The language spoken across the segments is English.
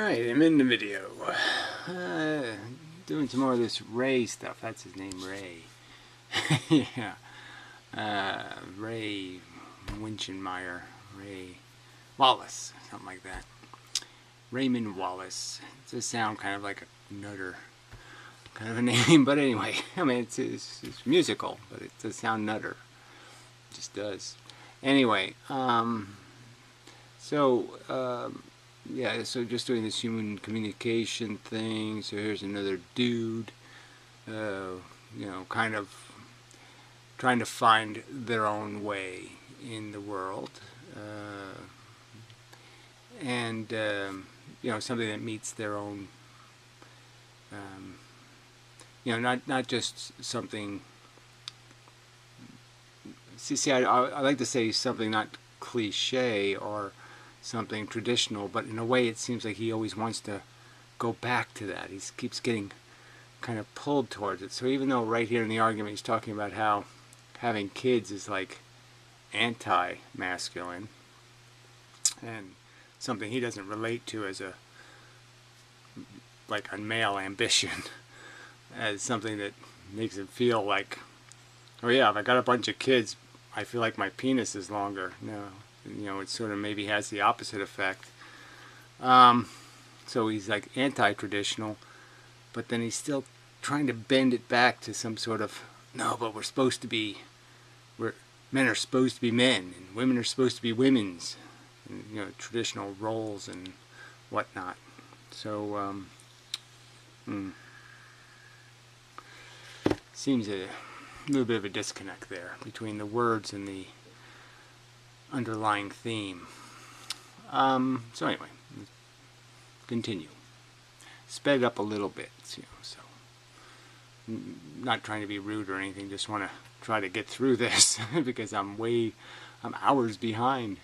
Alright, I'm in the video. Doing some more of this Ray stuff. That's his name, Ray. Yeah. Ray Winchenmeyer. Ray Wallace. Something like that. Raymond Wallace. It does sound kind of like a nutter kind of a name, but anyway. I mean, it's musical, but it does sound nutter. It just does. Anyway, yeah, so just doing this human communication thing. So here's another dude, you know, kind of trying to find their own way in the world, and you know, something that meets their own, you know, not just something. See, I like to say something not cliche or something traditional, but in a way it seems like he always wants to go back to that. He keeps getting kind of pulled towards it. So even though right here in the argument he's talking about how having kids is like anti-masculine and something he doesn't relate to as a male ambition, as something that makes him feel like, oh yeah, if I got a bunch of kids I feel like my penis is longer. No, you know, it sort of maybe has the opposite effect. So he's like anti-traditional, but then he's still trying to bend it back to some sort of, no, but men are supposed to be men, and women are supposed to be women's, and, you know, traditional roles and whatnot. So, seems a little bit of a disconnect there between the words and the underlying theme. So anyway, continue. Sped up a little bit, you know, so not trying to be rude or anything, just want to try to get through this because I'm hours behind.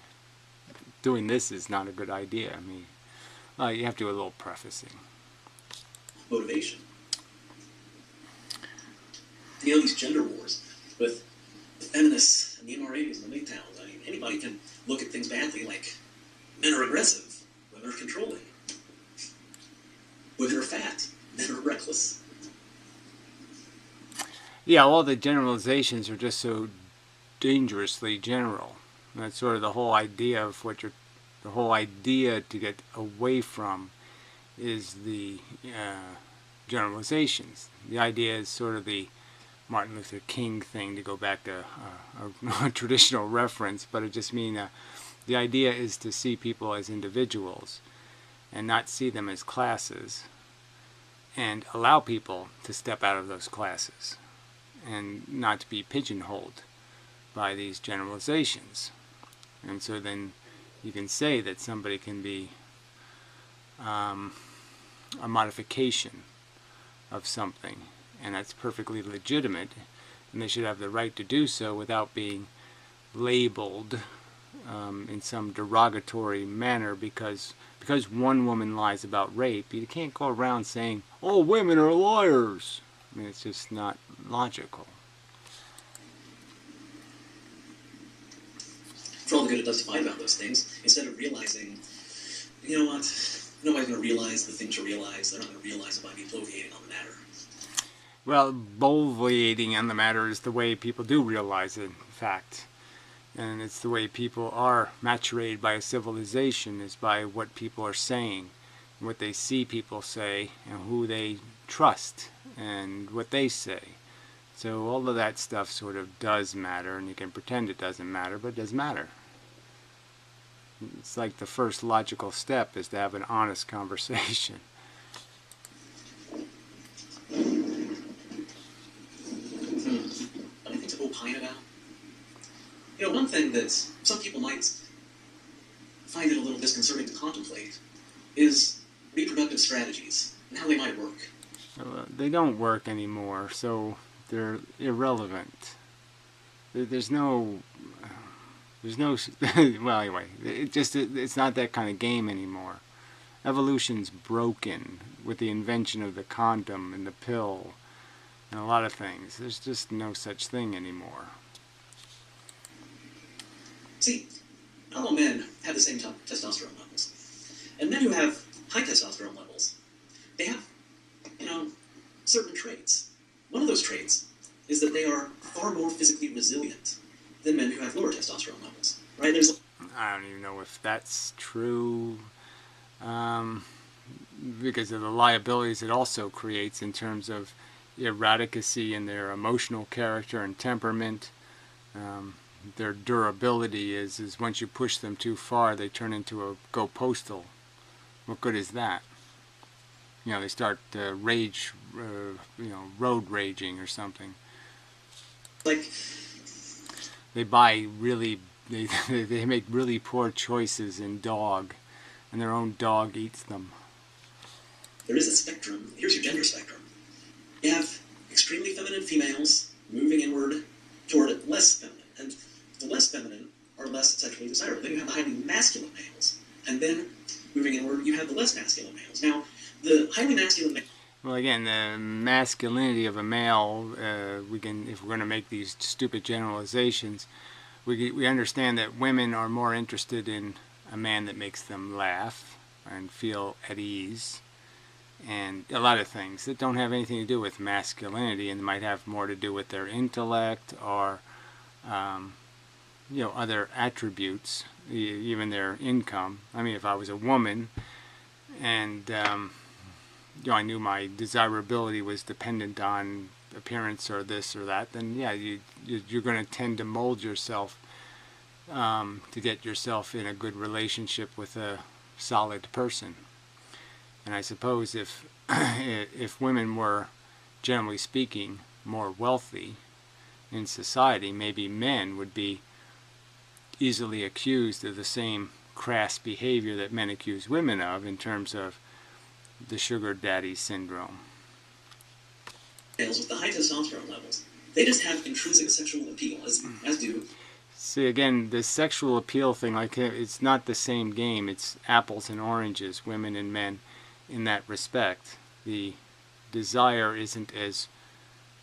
Doing this is not a good idea. I mean, you have to do a little prefacing. Motivation. You know, these gender wars with the feminists and the MRAs and the MGTOWs. I mean, anybody can look at things badly, like men are aggressive, women are controlling, women are fat, men are reckless. Yeah, all the generalizations are just so dangerously general. And that's sort of the whole idea of the whole idea to get away from is the generalizations. The idea is sort of the Martin Luther King thing, to go back to a traditional reference, but it just means the idea is to see people as individuals and not see them as classes, and allow people to step out of those classes and not to be pigeonholed by these generalizations. And so then you can say that somebody can be a modification of something, and that's perfectly legitimate, and they should have the right to do so without being labeled in some derogatory manner because one woman lies about rape. You can't go around saying, "Oh, women are liars." I mean, it's just not logical. For all the good it does to fight about those things, instead of realizing, you know what, nobody's going to realize the thing to realize. They're not going to realize it by me bloviating on the matter. Well, bloviating on the matter is the way people do realize it, in fact. And it's the way people are maturated by a civilization, is by what people are saying, what they see people say, and who they trust, and what they say. So all of that stuff sort of does matter, and you can pretend it doesn't matter, but it does matter. It's like the first logical step is to have an honest conversation. Anything to opine about? You know, one thing that some people might find it a little disconcerting to contemplate is reproductive strategies and how they might work. They don't work anymore, so they're irrelevant. There's no well, anyway, it's not that kind of game anymore. Evolution's broken with the invention of the condom and the pill and a lot of things. There's just no such thing anymore. See, not all men have the same testosterone levels. And men who have high testosterone levels, they have, certain traits. One of those traits is that they are far more physically resilient than men who have lower testosterone levels. Right? I don't even know if that's true, because of the liabilities it also creates in terms of erraticacy in their emotional character and temperament. Their durability is once you push them too far, they turn into a go postal. What good is that? They start rage, road raging or something. Like, they buy really, they make really poor choices in dog, and their own dog eats them. There is a spectrum. Here's your gender spectrum. You have extremely feminine females moving inward toward less feminine, and the less feminine are less sexually desirable. Then you have the highly masculine males, and then moving inward, you have the less masculine males. Now, the highly masculine males. Well, again, the masculinity of a male, we can, if we're going to make these stupid generalizations, we understand that women are more interested in a man that makes them laugh and feel at ease, and a lot of things that don't have anything to do with masculinity and might have more to do with their intellect or other attributes, even their income. I mean, if I was a woman and I knew my desirability was dependent on appearance or this or that, then yeah, you're going to tend to mold yourself to get yourself in a good relationship with a solid person. And I suppose if women were, generally speaking, more wealthy in society, maybe men would be easily accused of the same crass behavior that men accuse women of in terms of the sugar daddy syndrome. Males with the high testosterone levels, they just have intrinsic sexual appeal, as do. See, again, the sexual appeal thing, like, it's not the same game. It's apples and oranges, women and men, in that respect. The desire isn't as,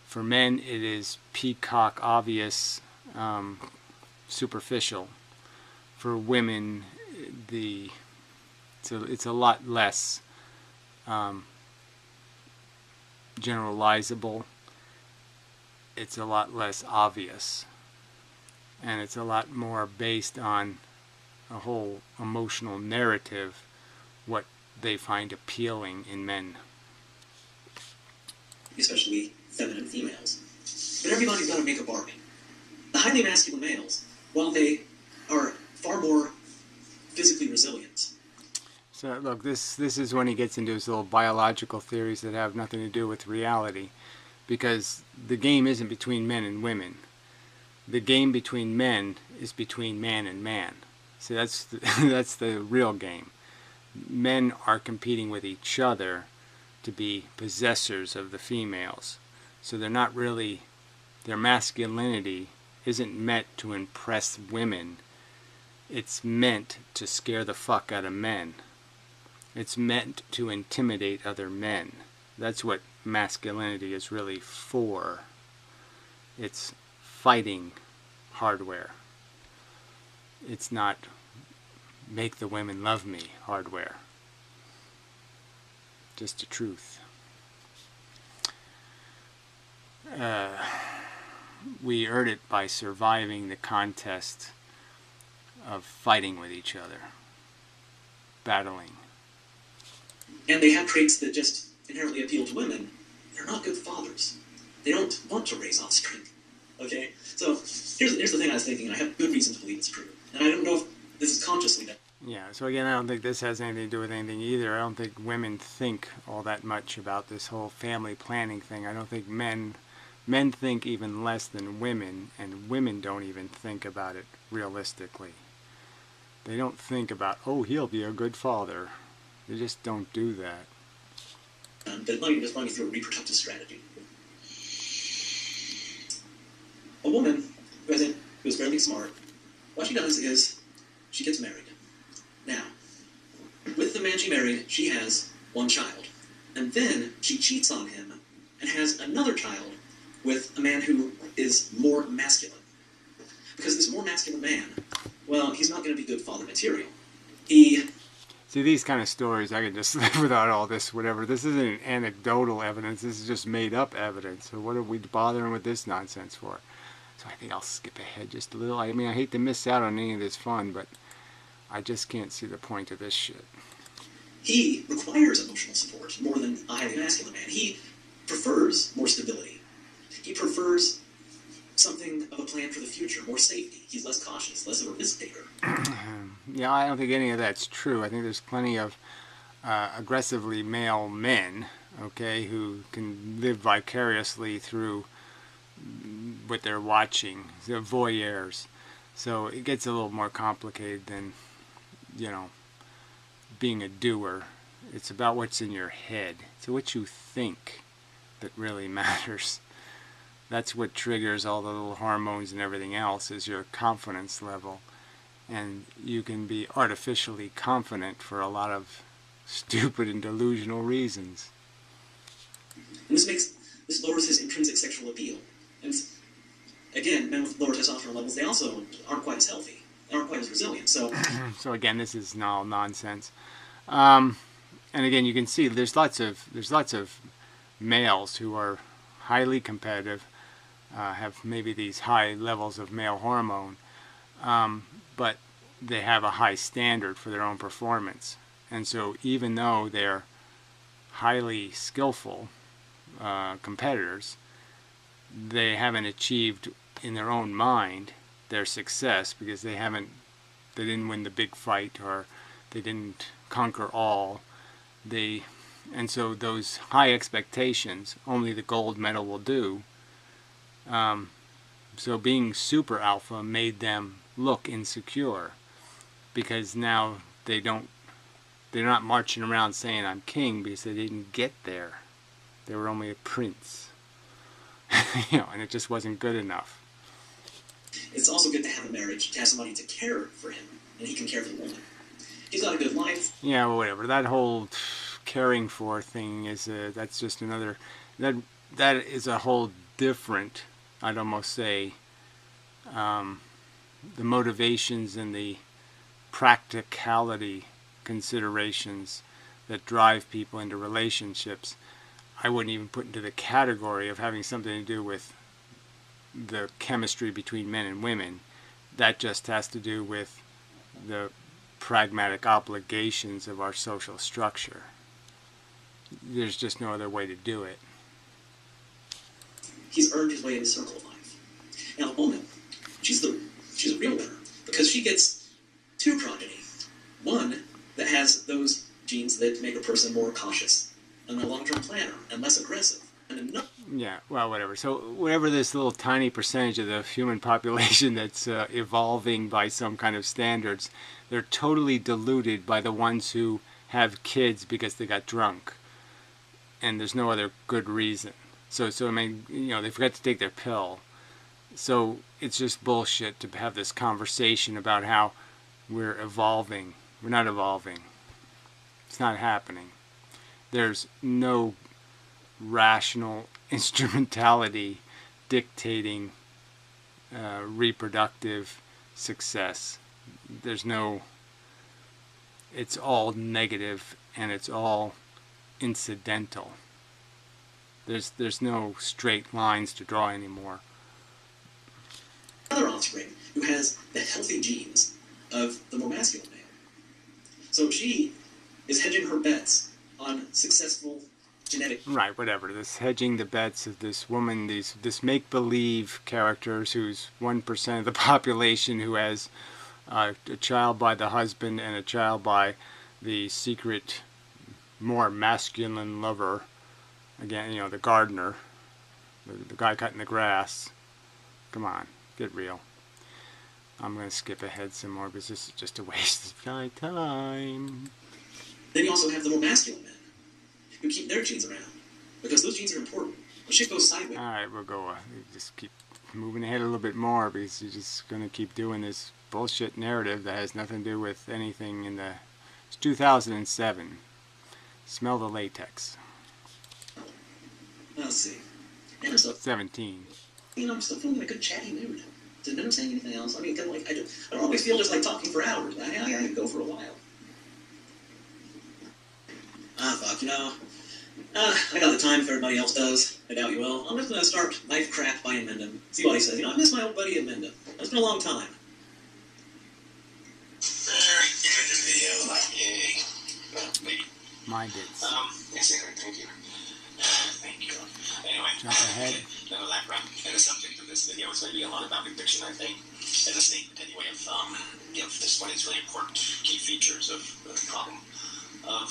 for men, it is peacock obvious, superficial. For women, it's a lot less generalizable. It's a lot less obvious, and it's a lot more based on a whole emotional narrative, what they find appealing in men, especially feminine females. But everybody's got to make a bargain. The highly masculine males, while they are far more physically resilient. So look, this is when he gets into his little biological theories that have nothing to do with reality, because the game isn't between men and women. The game between men is between man and man. So that's the real game. Men are competing with each other to be possessors of the females. So they're not really, their masculinity isn't meant to impress women. It's meant to scare the fuck out of men. It's meant to intimidate other men. That's what masculinity is really for. It's fighting hardware. It's not make the women love me hardware. Just the truth. We earned it by surviving the contest of fighting with each other, battling. And they have traits that just inherently appeal to women. They're not good fathers. They don't want to raise offspring. Okay? So here's the thing I was thinking, and I have good reason to believe it's true. And I don't know if this is consciously done. Yeah, so again, I don't think this has anything to do with anything either. I don't think women think all that much about this whole family planning thing. I don't think men think even less than women, and women don't even think about it realistically. They don't think about, oh, he'll be a good father. They just don't do that. But let me just run you through a reproductive strategy. A woman who is fairly smart, what she does is she gets married. Now, with the man she married, she has one child. And then she cheats on him and has another child with a man who is more masculine. Because this more masculine man, well, he's not going to be good father material. See, these kind of stories, I can just live without all this, whatever. This isn't anecdotal evidence. This is just made up evidence. So what are we bothering with this nonsense for? So I think I'll skip ahead just a little. I mean, I hate to miss out on any of this fun, but I just can't see the point of this shit. He requires emotional support more than a highly masculine man. He prefers more stability. He prefers something of a plan for the future, more safety. He's less cautious, less of a risk taker. Yeah, I don't think any of that's true. I think there's plenty of aggressively male men, okay, who can live vicariously through what they're watching. They're voyeurs. So it gets a little more complicated than, you know, being a doer. It's about what's in your head. So what you think that really matters. That's what triggers all the little hormones and everything else, is your confidence level. And you can be artificially confident for a lot of stupid and delusional reasons. And this lowers his intrinsic sexual appeal. And again, men with lower testosterone levels, they also aren't quite as healthy. They aren't quite as resilient. So again, this is all nonsense. And again, you can see there's lots of males who are highly competitive, have maybe these high levels of male hormone, but they have a high standard for their own performance. And so even though they're highly skillful competitors, they haven't achieved in their own mind their success because they didn't win the big fight, or they didn't conquer all. And so those high expectations, only the gold medal will do. So being super alpha made them look insecure, because now they're not marching around saying I'm king, because they didn't get there. They were only a prince. And it just wasn't good enough. It's also good to have a marriage, to have somebody to care for him, and he can care for the woman. He's got a good life. Yeah, well, whatever. That whole caring for thing is that's just another. That is a whole different. I'd almost say the motivations and the practicality considerations that drive people into relationships. I wouldn't even put into the category of having something to do with the chemistry between men and women. That just has to do with the pragmatic obligations of our social structure. There's just no other way to do it. He's earned his way in the circle of life. Now, the woman, she's a real winner, because she gets two progeny. One that has those genes that make a person more cautious and a long-term planner and less aggressive. And another. Yeah, well, whatever. So whatever this little tiny percentage of the human population that's evolving by some kind of standards, they're totally diluted by the ones who have kids because they got drunk. And there's no other good reason. So I mean, they forgot to take their pill. So it's just bullshit to have this conversation about how we're evolving. We're not evolving. It's not happening. There's no rational instrumentality dictating reproductive success. It's all negative, and it's all incidental. There's no straight lines to draw anymore. Another offspring who has the healthy genes of the more masculine male. So she is hedging her bets on successful genetic. Right, whatever. This hedging the bets of this woman, this make-believe characters who's 1% of the population, who has a child by the husband and a child by the secret, more masculine lover. Again, the gardener, the guy cutting the grass. Come on, get real. I'm going to skip ahead some more because this is just a waste of my time. Then you also have the more masculine men who keep their genes around, because those genes are important. When shit goes sideways. All right, we'll go. Just keep moving ahead a little bit more, because you're just going to keep doing this bullshit narrative that has nothing to do with anything in the. It's 2007. Smell the latex. Let's see. And I'm still, 17. I'm still feeling in a good chatty mood. Did Ben say anything else? I mean, kind of like I don't always feel just like talking for hours. I could go for a while. I got the time if everybody else does. I doubt you will. I'm just gonna start Knife Craft by Mendham. See what he says. I miss my old buddy Mendham. It's been a long time. Very good video. Yay. Well, maybe. Mind it. Yes, Aaron, thank you. Thank you. Anyway, Jump ahead. Another background. And the subject of this video is going to be a lot about addiction, I think. As a statement, anyway, of this one is really important key features of the problem of,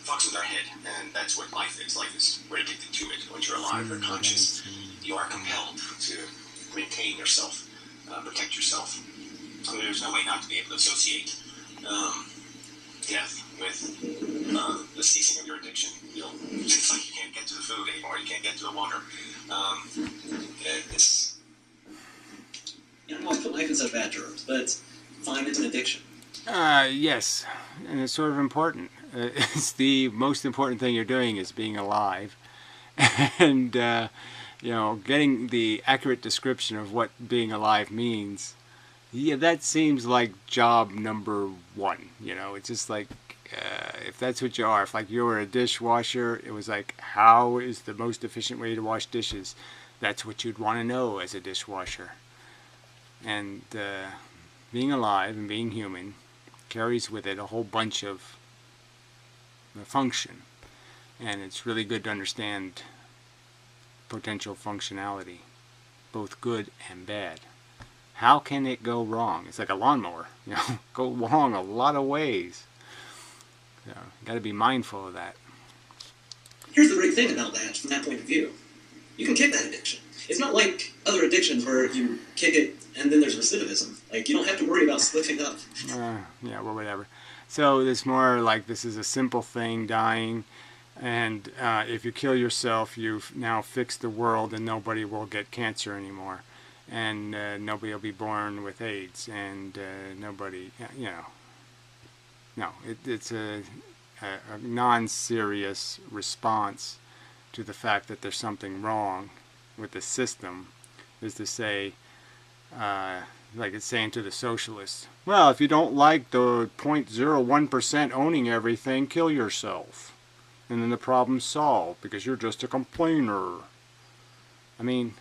fucks with our head. And that's what life is. Life is, we're addicted to it. Once you're alive or conscious, you are compelled to maintain yourself, protect yourself. So there's no way not to be able to associate death with the ceasing of your addiction. It's like you can't get to the food anymore, you can't get to the water. It's... I don't always put life in such bad terms, but fine, it's an addiction. Yes, and it's sort of important. It's the most important thing you're doing is being alive. And, getting the accurate description of what being alive means, yeah, that seems like job number one. It's just like, if that's what you are, if like you were a dishwasher, it was like, how is the most efficient way to wash dishes? That's what you'd want to know as a dishwasher. And being alive and being human carries with it a whole bunch of function. And it's really good to understand potential functionality, both good and bad. How can it go wrong? It's like a lawnmower, go wrong a lot of ways. So, got to be mindful of that. Here's the great thing about that, from that point of view. You can kick that addiction. It's not like other addictions where you kick it and then there's recidivism. Like, you don't have to worry about slipping up. Well, whatever. So it's more like this is a simple thing, dying, and if you kill yourself, you've now fixed the world and nobody will get cancer anymore. And nobody will be born with AIDS, and nobody, No, it's a non-serious response to the fact that there's something wrong with the system, is to say, like it's saying to the socialists, well, if you don't like the 0.01% owning everything, kill yourself. And then the problem's solved, because you're just a complainer. I mean,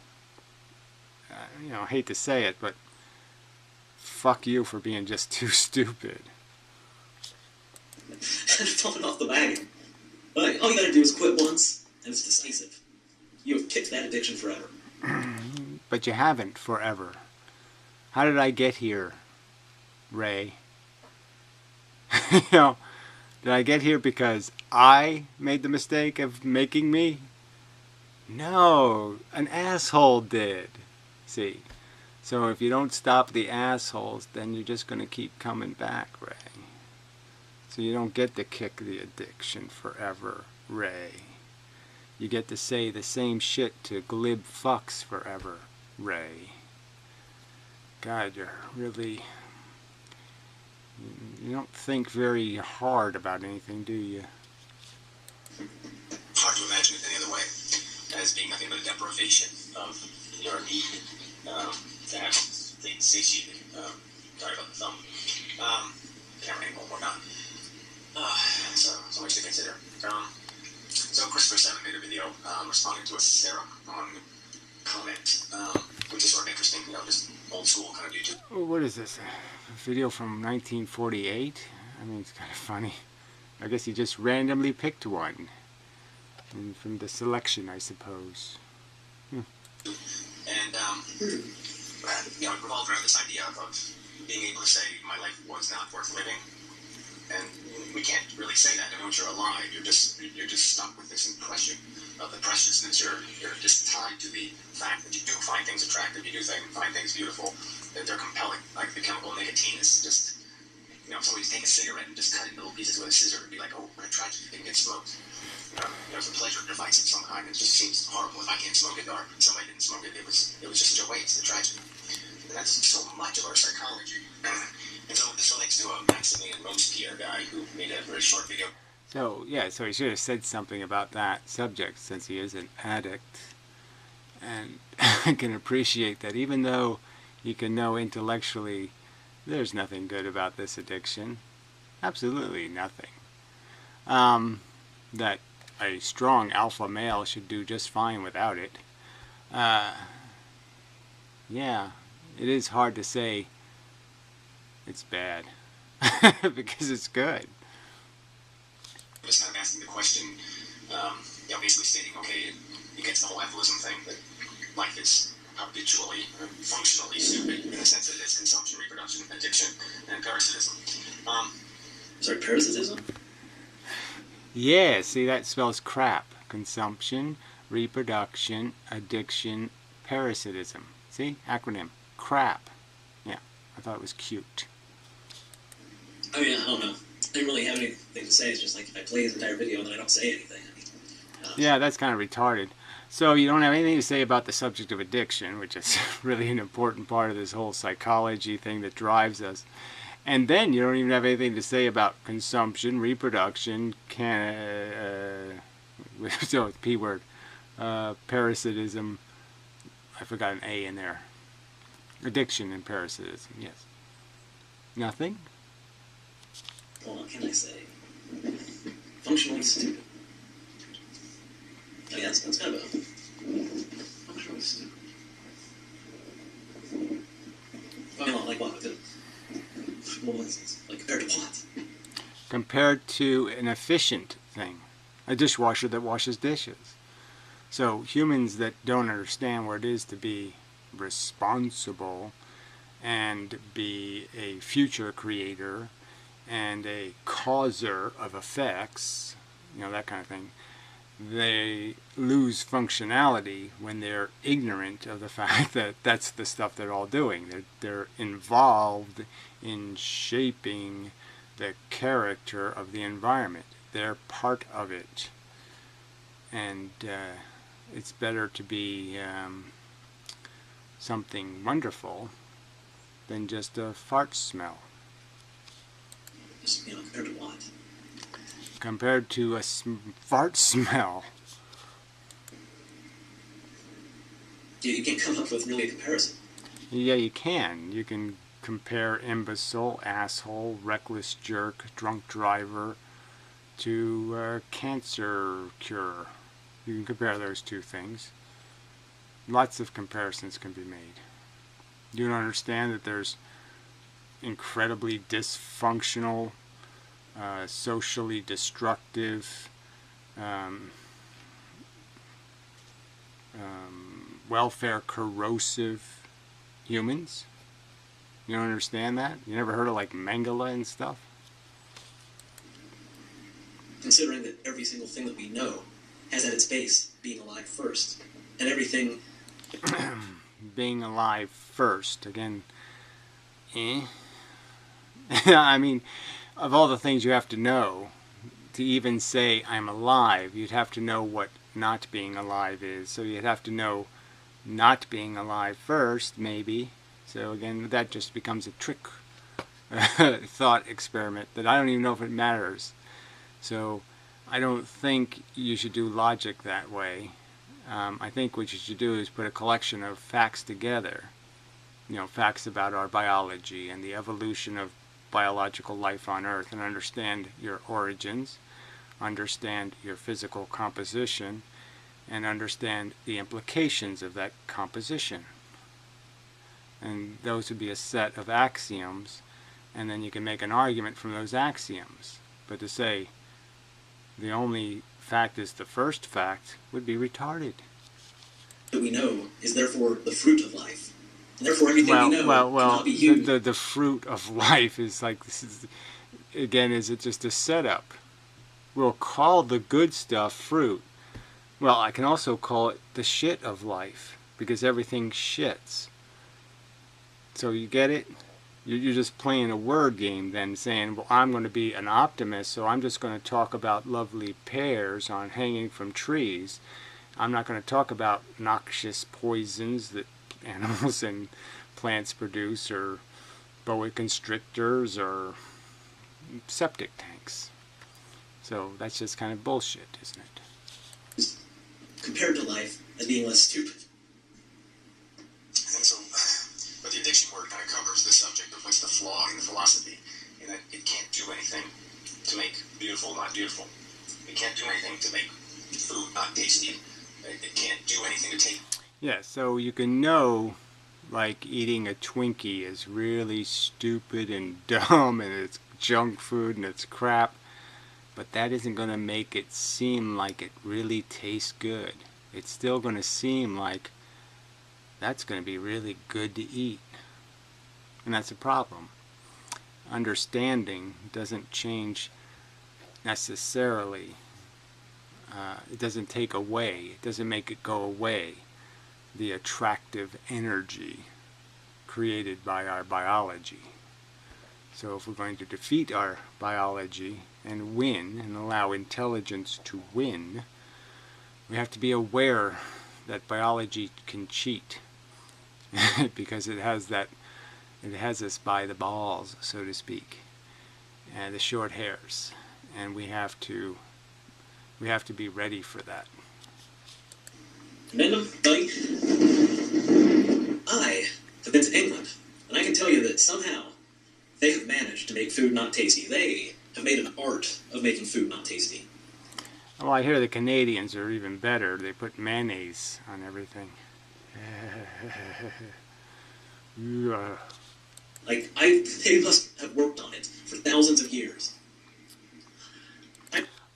I hate to say it, but fuck you for being just too stupid. Falling off the wagon. But all you gotta do is quit once, and it's decisive. You have kicked that addiction forever. But you haven't forever. How did I get here, Ray? Did I get here because I made the mistake of making me? No, an asshole did. See? So if you don't stop the assholes, then you're just going to keep coming back, Ray. So you don't get to kick the addiction forever, Ray. You get to say the same shit to glib fucks forever, Ray. God, you're really... You don't think very hard about anything, do you? Hard to imagine it any other way, as being nothing but a deprivation of your need to have things satiated. Sorry about the thumb. Camera angle, or not. So much to consider. So Christopher 7 made a video responding to a Sarah on comment, which is sort of interesting, just old school kind of YouTube. What is this? A video from 1948? I mean, it's kind of funny. I guess he just randomly picked one. From the selection, I suppose. And, it revolved around this idea of being able to say, my life was not worth living. And we can't really say that. Once you're alive, you're just stuck with this impression of the preciousness. You're just tied to the fact that you do find things attractive, you do find things beautiful, that they're compelling. Like the chemical nicotine is just, if somebody's taking a cigarette and just cut it in little pieces with a scissor, it'd be like, oh, what a tragedy, it didn't get smoked. It's a pleasure device of some kind. It just seems horrible if I can't smoke it, or somebody didn't smoke it. It was just such a waste, a tragedy. And that's so much of our psychology. And so this relates to a Maximilian Robespierre guy who made a very short video. So he should have said something about that subject, since he is an addict. And I can appreciate that, even though you can know intellectually there's nothing good about this addiction. Absolutely nothing. That a strong alpha male should do just fine without it. Yeah, it is hard to say it's bad because it's good. Just kind of asking the question, basically stating, okay, it gets the whole evilism thing, that life is habitually, functionally stupid in the sense that it's consumption, reproduction, addiction, and parasitism. Sorry, parasitism? Yeah, see, that spells crap. Consumption, reproduction, addiction, parasitism. See? Acronym. Crap. Yeah, I thought it was cute. I mean, I don't know. I didn't really have anything to say. It's just like if I play his entire video and then I don't say anything. Yeah, that's kind of retarded. So you don't have anything to say about the subject of addiction, which is really an important part of this whole psychology thing that drives us. And then you don't even have anything to say about consumption, reproduction, so P word, parasitism. I forgot an A in there. Addiction and parasitism, yes. Nothing? Well, what can I say? Functionally stupid. Oh, yeah, that's kind of a... Functionally stupid. Well, like what? Like compared to what? Compared to an efficient thing. A dishwasher that washes dishes. So humans that don't understand what it is to be responsible and be a future creator and a causer of effects, that kind of thing, they lose functionality when they're ignorant of the fact that that's the stuff they're all doing. They're involved in shaping the character of the environment. They're part of it. And it's better to be something wonderful than just a fart smell. Just, compared to what? Compared to a fart smell. You can't come up with really a comparison. Yeah, you can. You can compare imbecile, asshole, reckless jerk, drunk driver to cancer cure. You can compare those two things. Lots of comparisons can be made. You don't understand that there's incredibly dysfunctional, socially destructive, welfare corrosive humans? You don't understand that? You never heard of like Mengele and stuff? Considering that every single thing that we know has at its base being alive first, and everything... Being alive first, again, I mean, of all the things you have to know, to even say I'm alive, you'd have to know what not being alive is. So you'd have to know not being alive first, maybe. So again, that just becomes a trick thought experiment that I don't even know if it matters. So I don't think you should do logic that way. I think what you should do is put a collection of facts together. Facts about our biology and the evolution of biological life on Earth, and understand your origins, understand your physical composition, and understand the implications of that composition. And those would be a set of axioms, and then you can make an argument from those axioms. But to say the only fact is the first fact would be retarded. That we know is therefore the fruit of life. And therefore everything we know cannot be human. The fruit of life is like, this is, again, is it just a setup? We'll call the good stuff fruit. Well, I can also call it the shit of life, because everything shits. So you get it? You're just playing a word game then, saying, well, I'm going to be an optimist, so I'm just going to talk about lovely pears on hanging from trees. I'm not going to talk about noxious poisons that animals and plants produce, or boa constrictors, or septic tanks. So that's just kind of bullshit, isn't it? Compared to life as being less stupid. And so, but the addiction work kind of covers the subject of what's the flaw in the philosophy, in that it can't do anything flavorful, not beautiful. It can't do anything to make food not tasty. It can't do anything to take. Yeah, so you can know, like, eating a Twinkie is really stupid and dumb and it's junk food and it's crap, but that isn't going to make it seem like it really tastes good. It's still going to seem like that's going to be really good to eat. And that's a problem. Understanding doesn't change necessarily. It doesn't take away, it doesn't make it go away, the attractive energy created by our biology. So if we're going to defeat our biology and win and allow intelligence to win, we have to be aware that biology can cheat because it has us by the balls, so to speak, and the short hairs, and we have to be ready for that. Amanda, buddy, I have been to England, and I can tell you that somehow they have managed to make food not tasty. They have made an art of making food not tasty. Well, I hear the Canadians are even better. They put mayonnaise on everything. Yeah. Like, they must have worked on it for thousands of years.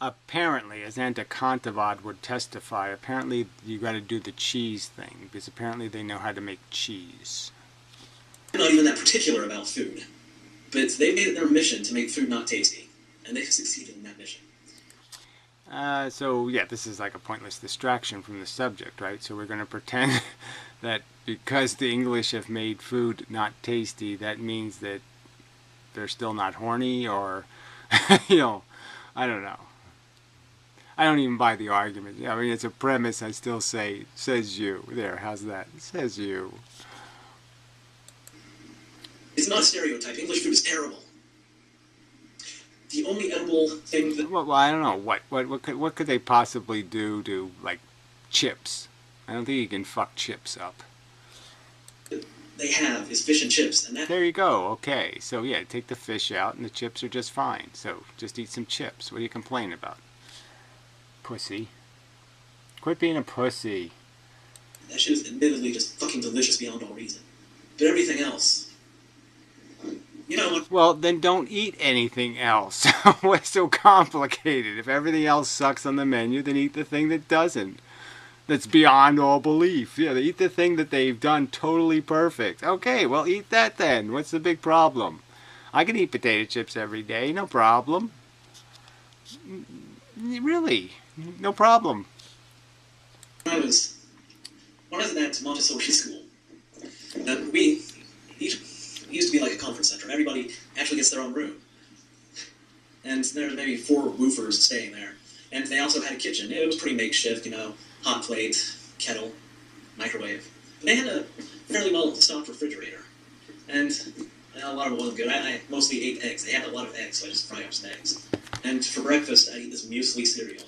Apparently, as Antakantavad would testify, apparently you got to do the cheese thing, because apparently they know how to make cheese. I'm not even that particular about food, but they've made it their mission to make food not tasty, and they've succeeded in that mission. So, yeah, this is like a pointless distraction from the subject, right? So we're going to pretend that because the English have made food not tasty, that means that they're still not horny, or, you know, I don't know. I don't even buy the argument. I mean, it's a premise. I still say, says you. There, how's that? Says you. It's not a stereotype. English food is terrible. The only edible thing that... Well, I don't know. What could they possibly do to, like, chips? I don't think you can fuck chips up. they have is fish and chips, and that... There you go. Okay. So, yeah, take the fish out and the chips are just fine. So, just eat some chips. What are you complaining about? Pussy. Quit being a pussy. That shit is admittedly just fucking delicious beyond all reason. But everything else... You know what? Well, then don't eat anything else. What's so complicated? If everything else sucks on the menu, then eat the thing that doesn't. That's beyond all belief. Yeah, they eat the thing that they've done totally perfect. Okay, well, eat that then. What's the big problem? I can eat potato chips every day, no problem. Really, no problem. When I was at Montessori school, it used to be like a conference center. Everybody actually gets their own room. And there's maybe 4 woofers staying there. And they also had a kitchen. It was pretty makeshift, you know, hot plate, kettle, microwave. But they had a fairly well-stocked refrigerator. And a lot of it wasn't good. I mostly ate eggs. They had a lot of eggs, so I just fry up some eggs. And for breakfast, I eat this muesli cereal.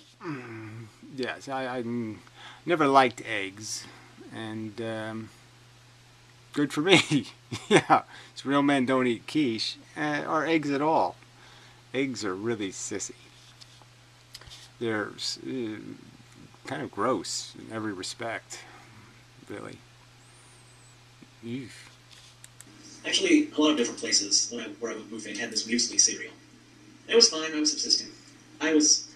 Yes, I never liked eggs. And, good for me. Yeah, so real men don't eat quiche or eggs at all. Eggs are really sissy. They're kind of gross in every respect, really. Eesh. Actually, a lot of different places where I was moving had this muesli cereal. It was fine. I was subsisting. I was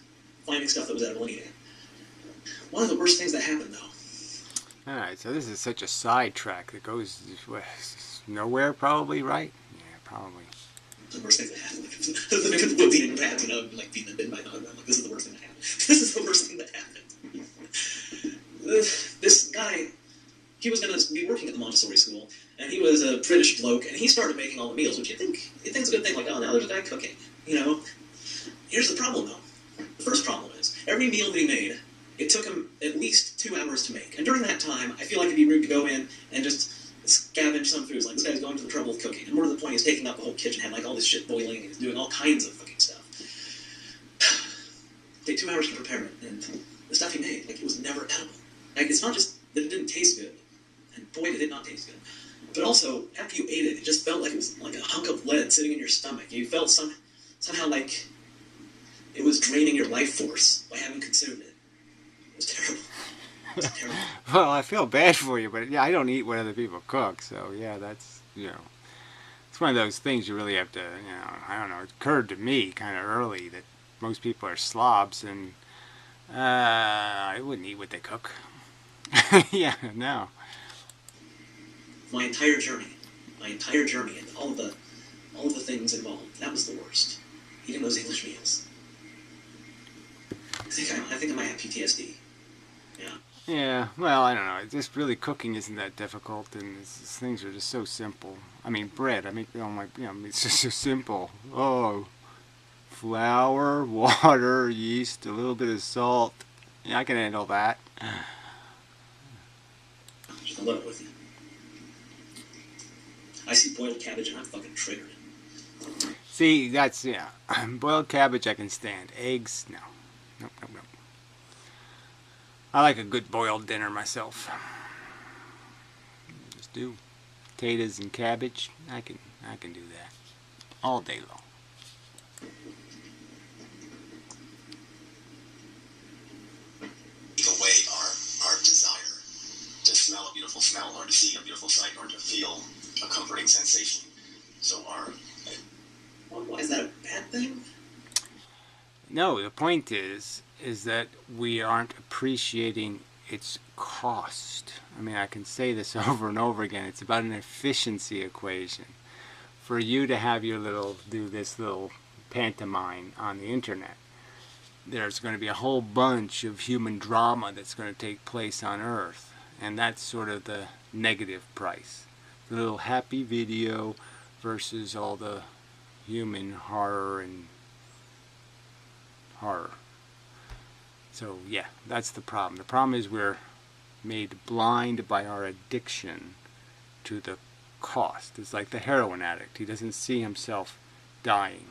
finding stuff that was edible and eating it. One of the worst things that happened, though. Alright, so this is such a sidetrack that goes nowhere, probably, right? Yeah, probably. The worst thing that happened. The beating bad, you know, like being bitten by a dog. Like, this is the worst thing that happened. This is the worst thing that happened. This guy, he was going to be working at the Montessori school, and he was a British bloke, and he started making all the meals, which you think's a good thing. Like, oh, now there's a guy cooking, you know. Here's the problem, though. The first problem is, every meal that he made, it took him at least 2 hours to make. And during that time, I feel like it'd be rude to go in and just scavenge some foods. Like, this guy's going to the trouble of cooking. And more to the point, he's taking up the whole kitchen, had like all this shit boiling, and he's doing all kinds of fucking stuff. Take 2 hours to prepare it, and the stuff he made, like, it was never edible. Like, it's not just that it didn't taste good, and boy, did it not taste good. But also, after you ate it, it just felt like it was like a hunk of lead sitting in your stomach. You felt somehow like It was draining your life force by having consumed it. It was terrible. It was terrible. Well, I feel bad for you, but yeah, I don't eat what other people cook, so yeah, that's, it's one of those things you really have to, I don't know, it occurred to me kind of early that most people are slobs, and I wouldn't eat what they cook. Yeah, no. My entire journey, and all of the things involved, that was the worst. Eating those English meals. I think I might have PTSD. Yeah. Yeah, well, I don't know. Just really cooking isn't that difficult, and things are just so simple. I mean, bread. I mean, it's just so simple. Oh, flour, water, yeast, a little bit of salt. Yeah, I can handle that. Just a little with you. I see boiled cabbage and I'm fucking triggered. See, that's, boiled cabbage I can stand. Eggs, no. Nope, nope, nope. I like a good boiled dinner myself. Just do potatoes and cabbage. I can do that all day long. Take away our desire to smell a beautiful smell, or to see a beautiful sight, or to feel a comforting sensation. So Why is that a bad thing? No, the point is that we aren't appreciating its cost. I mean, I can say this over and over again. It's about an efficiency equation. For you to have do this little pantomime on the internet, there's going to be a whole bunch of human drama that's going to take place on Earth. And that's sort of the negative price. The little happy video versus all the human horror. So yeah, that's the problem. The problem is we're made blind by our addiction to the cost. It's like the heroin addict. He doesn't see himself dying.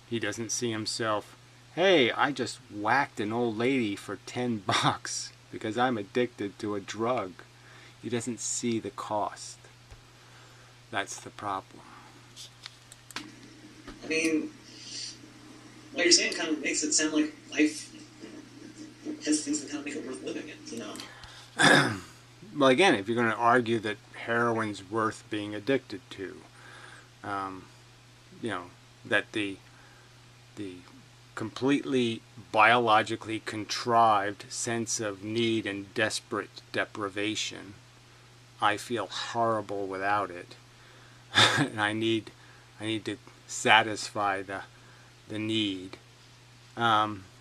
He doesn't see himself, hey, I just whacked an old lady for $10 because I'm addicted to a drug. He doesn't see the cost. That's the problem. I mean, what you're saying kind of makes it sound like life has things that kind of make it worth living in, Well, again, if you're going to argue that heroin's worth being addicted to, that the completely biologically contrived sense of need and desperate deprivation, I feel horrible without it, and I need to satisfy the need,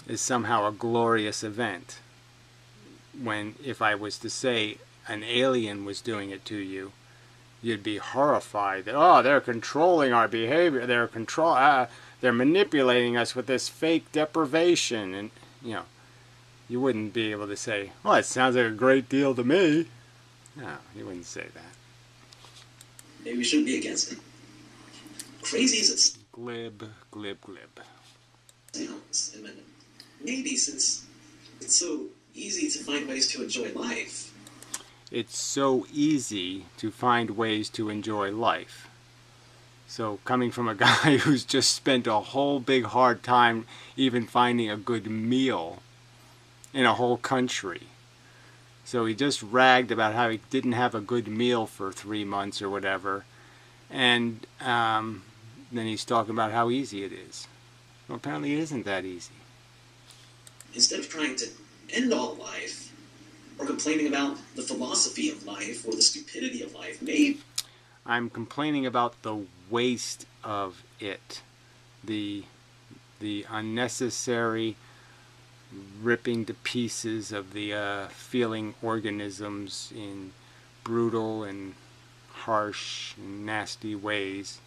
is somehow a glorious event. When, if I was to say an alien was doing it to you, you'd be horrified that, oh, they're controlling our behavior, they're manipulating us with this fake deprivation, and you wouldn't be able to say, well, it sounds like a great deal to me. No, you wouldn't say that. Maybe we shouldn't be against it. Crazy as it's Glib, glib, glib. sounds, and maybe since it's so easy to find ways to enjoy life. It's so easy to find ways to enjoy life. So coming from a guy who's just spent a whole big hard time even finding a good meal in a whole country. So he just ragged about how he didn't have a good meal for 3 months or whatever. And then he's talking about how easy it is. Well, apparently it isn't that easy. Instead of trying to end all life, or complaining about the philosophy of life, or the stupidity of life, maybe I'm complaining about the waste of it. The unnecessary ripping to pieces of the feeling organisms in brutal and harsh and nasty ways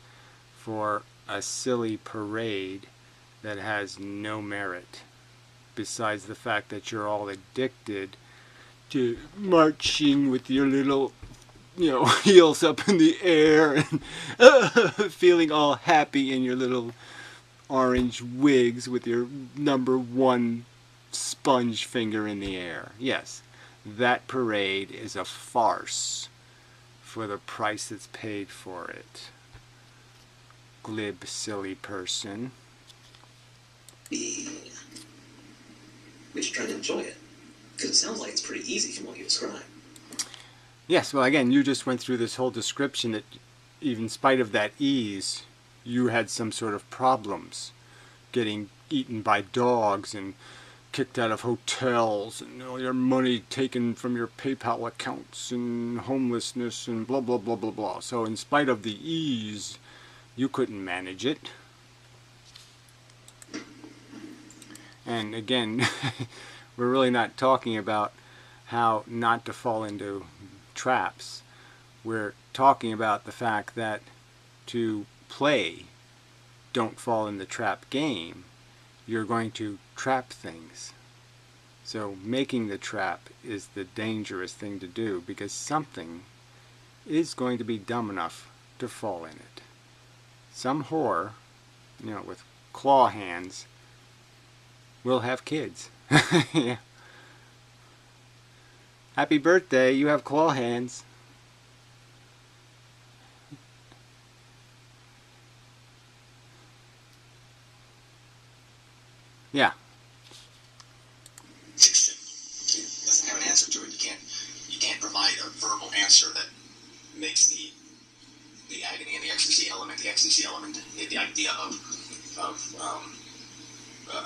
for a silly parade that has no merit, besides the fact that you're all addicted to marching with your little, heels up in the air and feeling all happy in your little orange wigs with your #1 sponge finger in the air. Yes, that parade is a farce for the price that's paid for it. Glib, silly person. should try to enjoy it. Because it sounds like it's pretty easy from what you describe. Yes, well, again, you just went through this whole description that even in spite of that ease, you had some sort of problems getting eaten by dogs and kicked out of hotels and all your money taken from your PayPal accounts and homelessness and blah, blah, blah, blah, blah. So in spite of the ease, you couldn't manage it. And again, we're really not talking about how not to fall into traps. We're talking about the fact that to play Don't Fall in the Trap game, you're going to trap things. So making the trap is the dangerous thing to do, because something is going to be dumb enough to fall in it. Some whore, with claw hands, will have kids. Yeah. Happy birthday, you have claw hands. Yeah. It doesn't have an answer to it. You can't provide a verbal answer that makes the agony and the ecstasy element, the idea of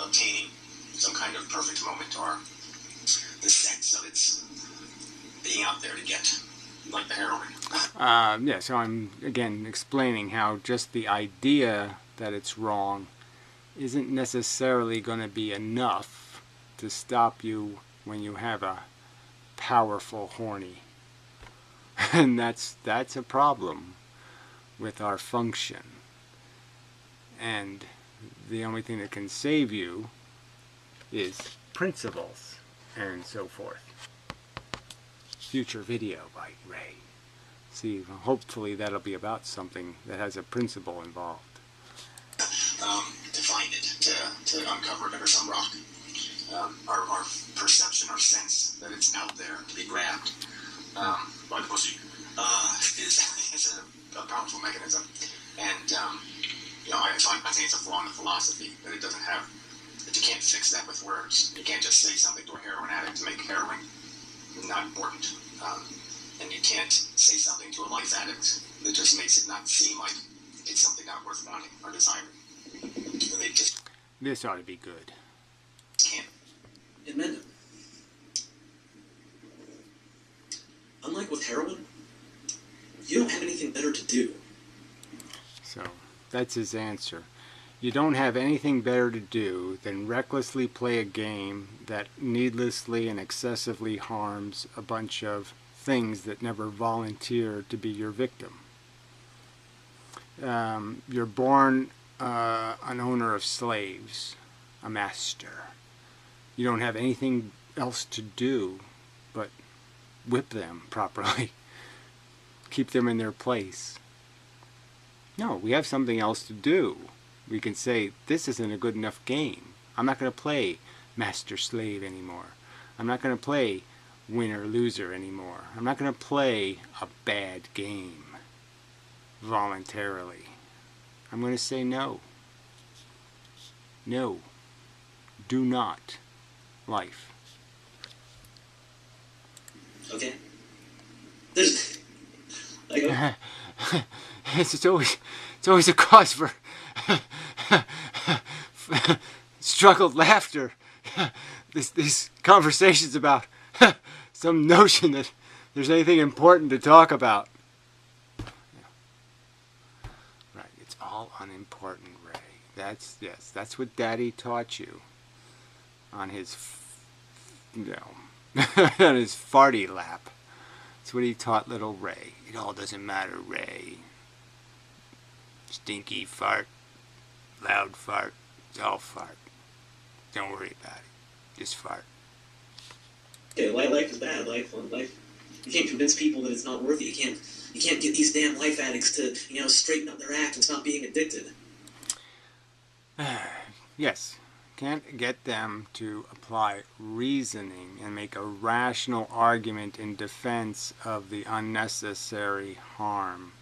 obtaining some kind of perfect moment, or the sense of its being out there to get, like the heroin. Yeah, so I'm again explaining how just the idea that it's wrong isn't necessarily going to be enough to stop you when you have a powerful horny. And that's a problem with our function. And the only thing that can save you is principles and so forth. Future video by Ray. See, hopefully that'll be about something that has a principle involved. To find it, to uncover it under some rock. Our perception, our sense that it's out there to be grabbed by the pussy is a powerful mechanism. And, I think it's a flaw in the philosophy that it doesn't have, that you can't fix that with words. You can't just say something to a heroin addict to make heroin not important. And you can't say something to a life addict that just makes it not seem like it's something not worth wanting or desiring. And they just This ought to be good. can't. In Mendham, unlike with heroin, you don't have anything better to do. So that's his answer. You don't have anything better to do than recklessly play a game that needlessly and excessively harms a bunch of things that never volunteer to be your victim. You're born an owner of slaves, a master. You don't have anything else to do but whip them properly, keep them in their place. No, we have something else to do. We can say, this isn't a good enough game. I'm not going to play master-slave anymore. I'm not going to play winner-loser anymore. I'm not going to play a bad game voluntarily. I'm going to say no. No. Do not. Life. Okay? There's... like, It's always a cause for struggled laughter. These conversations about some notion that there's anything important to talk about. Right, it's all unimportant, Ray. That's what Daddy taught you on his, on his farty lap. That's what he taught little Ray. It all doesn't matter, Ray. Stinky fart, loud fart, it's all fart. Don't worry about it. Just fart. okay, life is bad. Life. You can't convince people that it's not worth it. You can't get these damn life addicts to, straighten up their act and stop being addicted. Yes. Can't get them to apply reasoning and make a rational argument in defense of the unnecessary harm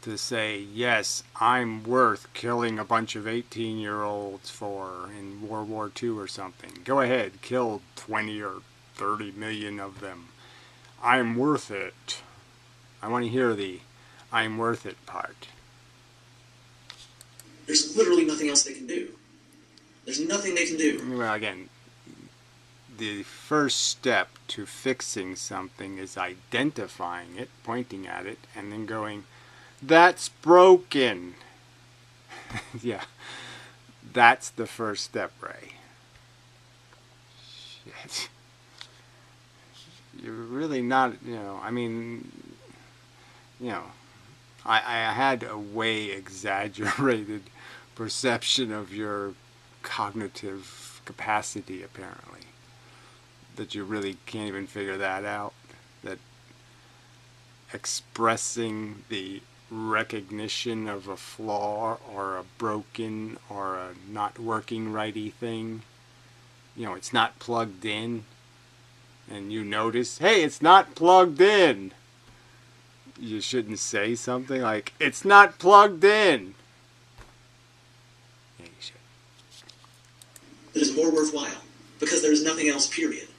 to say, yes, I'm worth killing a bunch of 18-year-olds for in World War II or something. Go ahead, kill 20 or 30 million of them. I'm worth it. I want to hear the I'm worth it part. There's literally nothing else they can do. There's nothing they can do. Well, again, the first step to fixing something is identifying it, pointing at it, and then going, that's broken. Yeah, that's the first step, Ray. Shit. You're really not, I mean, I had a way exaggerated perception of your cognitive capacity, apparently. That you really can't even figure that out. That expressing the recognition of a flaw or a broken or a not working righty thing, it's not plugged in, and you notice, hey, it's not plugged in. You shouldn't say something like, it's not plugged in. Yeah, you should. It is more worthwhile, because there is nothing else, period.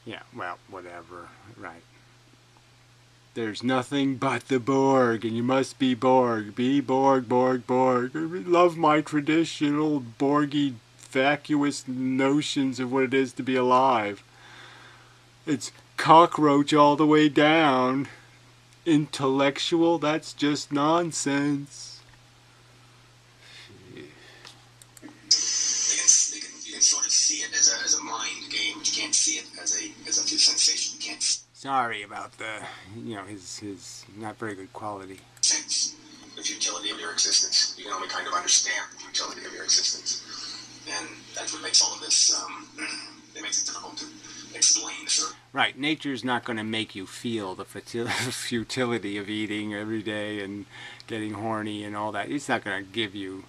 Yeah, well, whatever, right. There's nothing but the Borg, and you must be Borg. Be Borg, Borg, Borg. I love my traditional Borgy, vacuous notions of what it is to be alive. It's cockroach all the way down. Intellectual, that's just nonsense. You can sort of see it as a mind game, but you can't see it as a sensation. You can't Sorry about the, his not very good quality. sense the futility of your existence. You can only kind of understand the futility of your existence. And that's what makes all of this, it makes it difficult to explain. Sure. Right, nature's not going to make you feel the futility of eating every day and getting horny and all that. It's not going to give you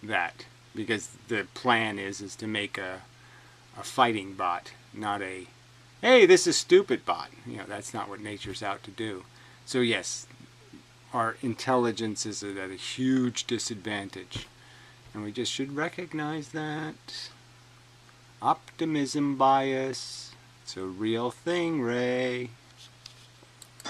that, because the plan is to make a fighting bot, not a, hey, this is stupid bot. That's not what nature's out to do. So yes, our intelligence is at a huge disadvantage, and we just should recognize that. Optimism bias. It's a real thing, Ray.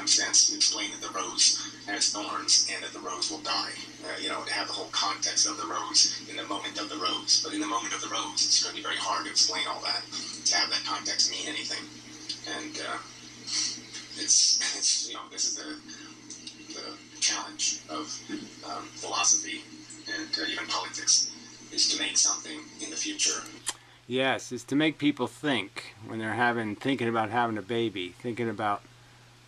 Sense to explain that the rose has thorns and that the rose will die. To have the whole context of the rose in the moment of the rose. But in the moment of the rose, it's going to be very hard to explain all that, to have that context mean anything. And this is the challenge of philosophy and even politics, is to make something in the future. Yes, it's to make people think when they're thinking about having a baby, thinking about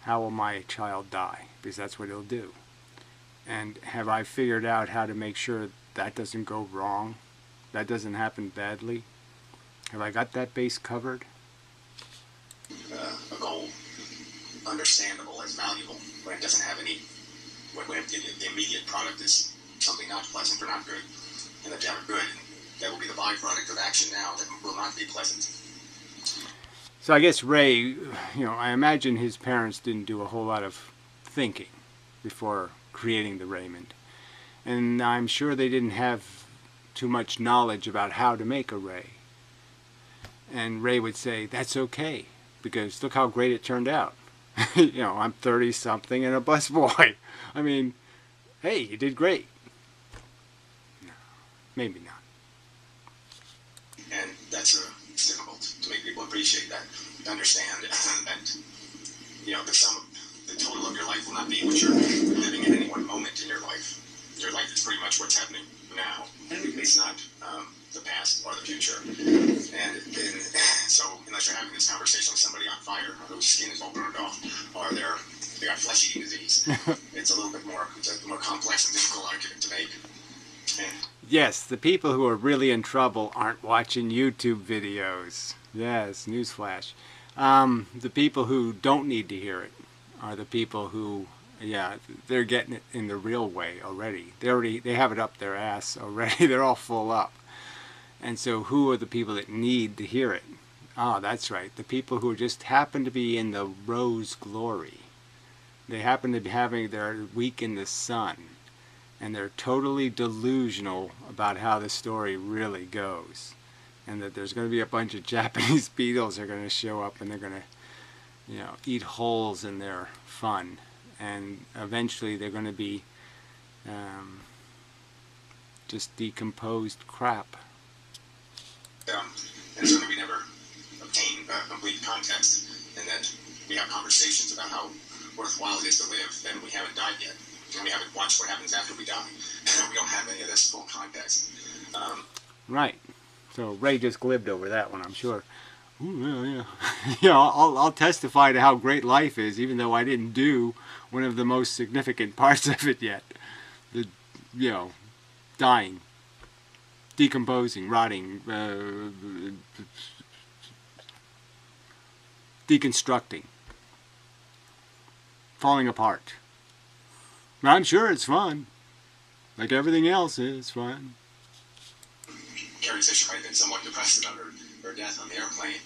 how will my child die, because that's what it'll do. And have I figured out how to make sure that doesn't go wrong, that doesn't happen badly? Have I got that base covered? A goal, understandable as valuable, when it doesn't have any, when the immediate product is something not pleasant or not good, and that you have a good, that will be the byproduct of action now that will not be pleasant. So I guess Ray, I imagine his parents didn't do a whole lot of thinking before creating the Raymond. And I'm sure they didn't have too much knowledge about how to make a Ray. And Ray would say, that's okay, because look how great it turned out. I'm 30-something and a busboy. I mean, hey, you did great. No, maybe not. And it's difficult to make people appreciate that, to understand that, the total of your life will not be what you're living in any one moment in your life. Your life is pretty much what's happening now. It's not the past or the future. And so unless you're having this conversation with somebody on fire, or whose skin is all burned off, or they got flesh-eating disease, it's a little bit more, it's a more complex and difficult argument to make. And yes, the people who are really in trouble aren't watching YouTube videos. Yes, newsflash. The people who don't need to hear it are the people who, they're getting it in the real way already. They have it up their ass already. They're all full up. And so who are the people that need to hear it? Oh, that's right. The people who just happen to be in the rose glory. They happen to be having their week in the sun, and they're totally delusional about how the story really goes, and that there's going to be a bunch of Japanese beetles that are going to show up, and they're going to, you know, eat holes in their fun, and eventually they're going to be just decomposed crap. And certainly we never obtain complete context, and that we have conversations about how worthwhile it is to live, and we haven't died yet. And we haven't watched what happens after we die. We don't have any of this full context. Right. So Ray just glibbed over that one, I'm sure. Ooh, yeah. Yeah, I'll testify to how great life is, even though I didn't do one of the most significant parts of it yet. The, you know, dying, decomposing, rotting, deconstructing, falling apart. I'm sure it's fun. Like everything else is fun. Carrie Fisher might have been somewhat depressed about her death on the airplane,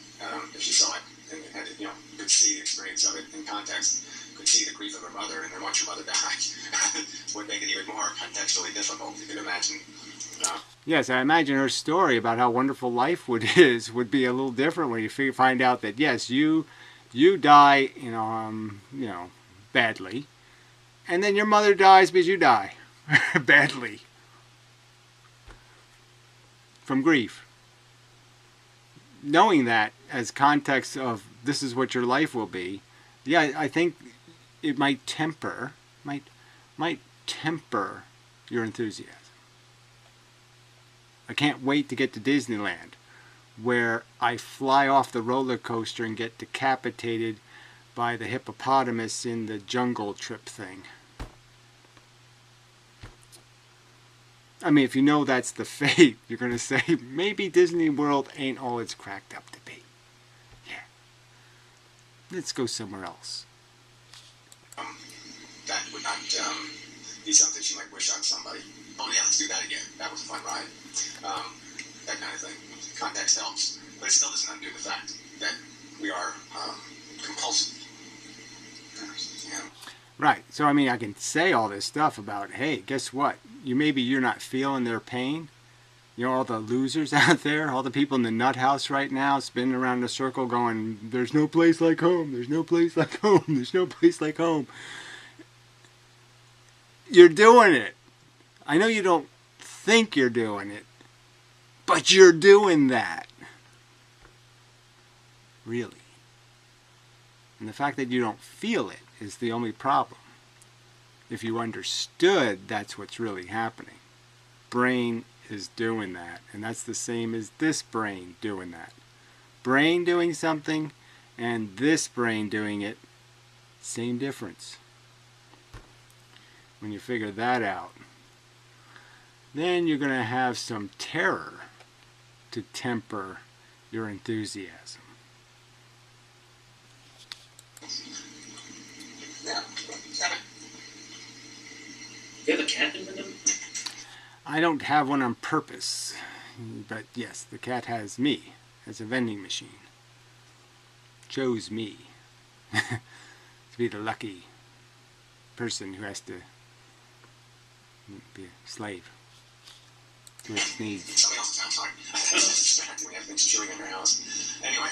if she saw it and had, you know, could see the experience of it in context, could see the grief of her mother, and then watch her mother die. Would make it even more contextually difficult, you can imagine. Yes, I imagine her story about how wonderful life would be a little different when you find out that yes, you die, you know, badly, and then your mother dies because you die badly from grief. Knowing that as context of this is what your life will be, yeah, I think it might temper your enthusiasm. I can't wait to get to Disneyland, where I fly off the roller coaster and get decapitated by the hippopotamus in the jungle trip thing. I mean, if you know that's the fate, you're going to say, maybe Disney World ain't all it's cracked up to be. Yeah. Let's go somewhere else. That would not be something she might wish on somebody. Oh yeah, let's do that again. That was a fun ride. That kind of thing. Context helps, but it still doesn't undo the fact that we are compulsive. Yeah. Right. So, I mean, I can say all this stuff about, hey, guess what? You're not feeling their pain. You know, all the losers out there, all the people in the nut house right now spinning around in a circle going, there's no place like home, there's no place like home, there's no place like home. You're doing it. I know you don't think you're doing it, but you're doing that. Really. And the fact that you don't feel it is the only problem. If you understood that's what's really happening. Brain is doing that. And that's the same as this brain doing that. Brain doing something and this brain doing it, same difference. When you figure that out, then you're going to have some terror to temper your enthusiasm. Yeah. You have a cat in Wyndham? I don't have one on purpose, but yes, the cat has me as a vending machine. Chose me to be the lucky person who has to be a slave to its needs. Somebody else's house, sorry. Distracting. We have things chewing in your house. Anyway,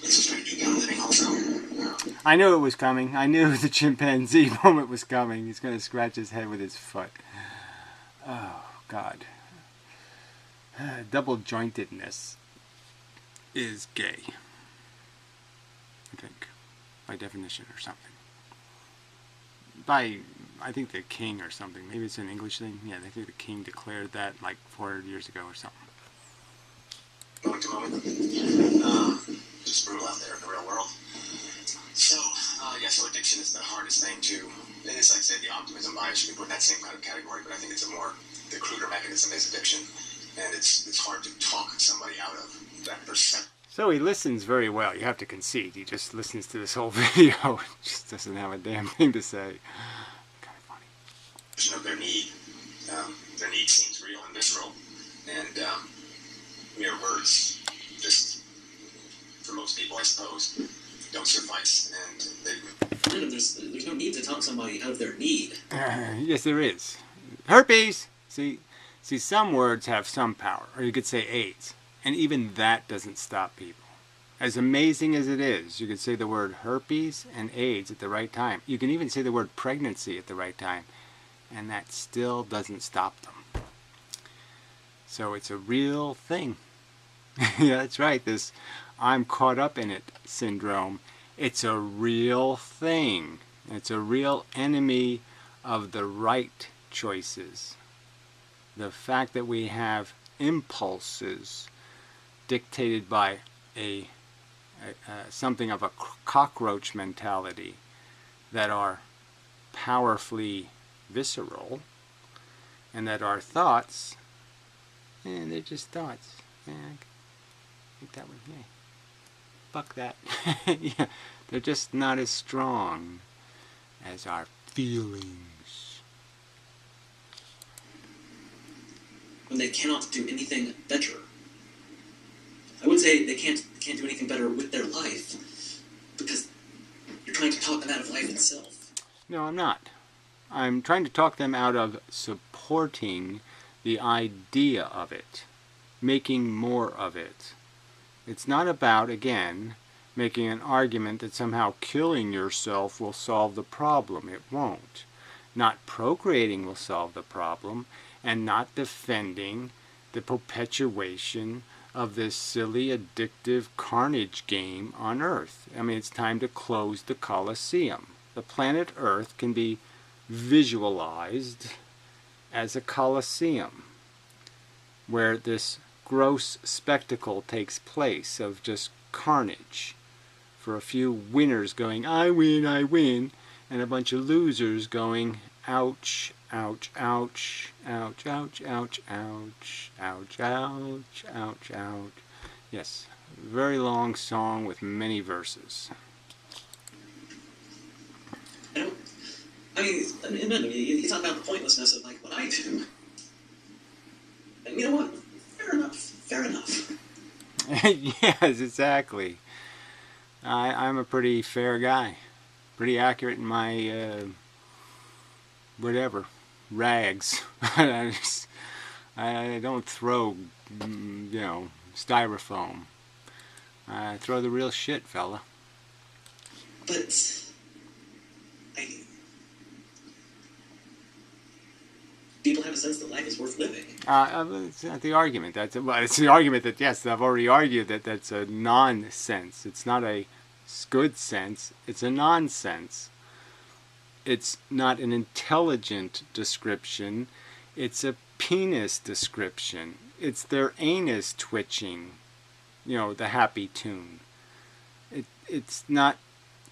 it's just trying to keep on living also. I knew it was coming. I knew the chimpanzee moment was coming. He's going to scratch his head with his foot. Oh, God. Double jointedness is gay. I think. By definition or something. I think the king or something. Maybe it's an English thing. Yeah, I think the king declared that like 400 years ago or something. Moment to moment. Just brutal out there in the real world. So, so addiction is the hardest thing to, it is like, say, the optimism bias. You can put in that same kind of category, but I think it's the cruder mechanism is addiction. And it's hard to talk somebody out of that perception. So he listens very well. You have to concede. He just listens to this whole video. Just doesn't have a damn thing to say. Kind of funny. Of their need. Their need seems real and visceral. And mere words, just for most people, I suppose, don't suffice. And they mind him. There's no need to talk somebody out of their need. Yes, there is. Herpes! See, some words have some power. Or you could say AIDS. And even that doesn't stop people. As amazing as it is, you could say the word herpes and AIDS at the right time. You can even say the word pregnancy at the right time. And that still doesn't stop them. So it's a real thing. Yeah, that's right. This I'm caught up in it syndrome. It's a real thing. It's a real enemy of the right choices. The fact that we have impulses dictated by something of a cockroach mentality that are powerfully visceral, and that our thoughts, they're just thoughts. I think that one, fuck that. Yeah, they're just not as strong as our feelings. When they cannot do anything better. I would say they can't do anything better with their life, because you're trying to talk them out of life itself. No, I'm not. I'm trying to talk them out of supporting the idea of it, making more of it. It's not about, again, making an argument that somehow killing yourself will solve the problem. It won't. Not procreating will solve the problem, and not defending the perpetuation of this silly, addictive carnage game on Earth. I mean, it's time to close the Colosseum. The planet Earth can be visualized as a Colosseum, where this gross spectacle takes place of just carnage, for a few winners going, I win, and a bunch of losers going, ouch, ouch, ouch, ouch, ouch, ouch, ouch, ouch, ouch, ouch, ouch. Yes, very long song with many verses. You talk about the pointlessness of like what I do. And you know what? Fair enough. Yes, exactly. I'm a pretty fair guy. Pretty accurate in my, whatever, rags. I don't throw, styrofoam. I throw the real shit, fella. But people have a sense that life is worth living. It's not the argument. It's the argument that, yes, I've already argued that that's a nonsense. It's not a good sense. It's a nonsense. It's not an intelligent description. It's a penis description. It's their anus twitching, the happy tune. It's not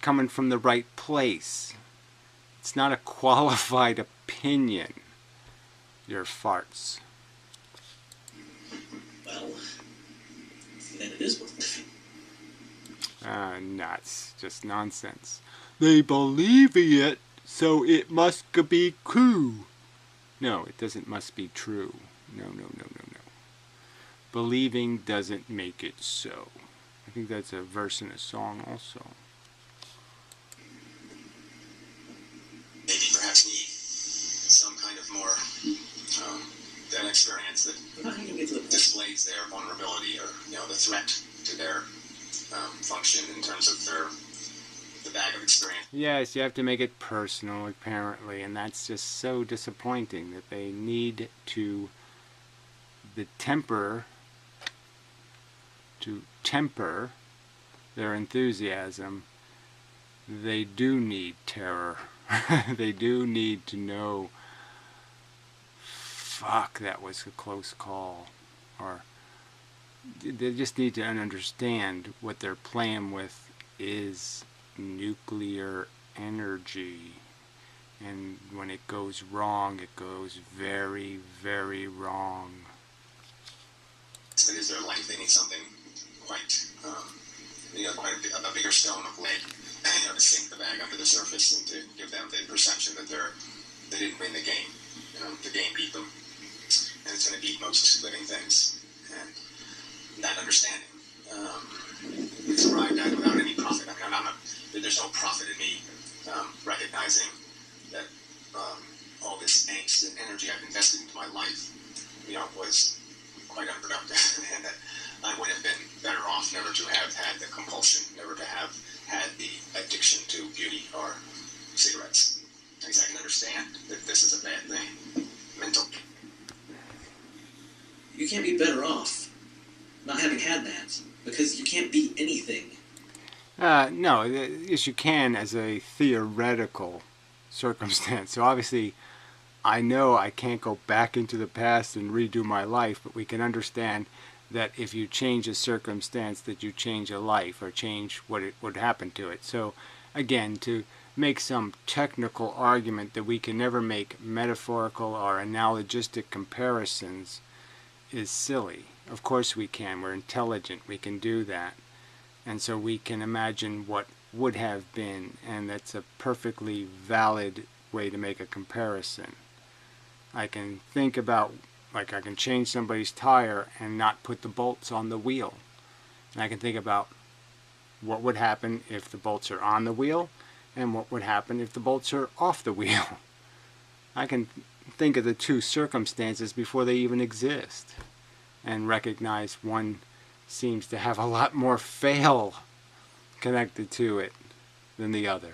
coming from the right place. It's not a qualified opinion. Your farts. Well, then it is worth living. Nuts. Just nonsense. They believe it, so it must be true. No, it doesn't must be true. No. Believing doesn't make it so. I think that's a verse in a song also. Maybe perhaps need some kind of more an experience that displays their vulnerability or the threat to their function in terms of the bag of experience. Yes, you have to make it personal, apparently, and that's just so disappointing that they need to temper their enthusiasm. They do need terror. They do need to know, fuck, that was a close call. Or they just need to understand what they're playing with is nuclear energy. And when it goes wrong, it goes very, very wrong. It is their life. They need something quite a bigger stone of lead, to sink the bag under the surface and to give them the perception that they didn't win the game. The game beat them, and it's going to beat most living things. And that understanding is arrived at without any profit. There's no profit in me recognizing that all this angst and energy I've invested into my life, was quite unproductive, and that I would have been better off never to have had the compulsion, never to have had the addiction to beauty or cigarettes. Because I can understand that this is a bad thing. Mental. You can't be better off not having had that, because you can't be anything. No, yes, you can as a theoretical circumstance. So obviously, I know I can't go back into the past and redo my life, but we can understand that if you change a circumstance, that you change a life or change what it would happen to it. So again, to make some technical argument that we can never make metaphorical or analogistic comparisons is silly. Of course we can. We're intelligent. We can do that. And so we can imagine what would have been, and that's a perfectly valid way to make a comparison. I can think about, like, I can change somebody's tire and not put the bolts on the wheel. And I can think about what would happen if the bolts are on the wheel and what would happen if the bolts are off the wheel. I can think of the two circumstances before they even exist and recognize one seems to have a lot more fail connected to it than the other.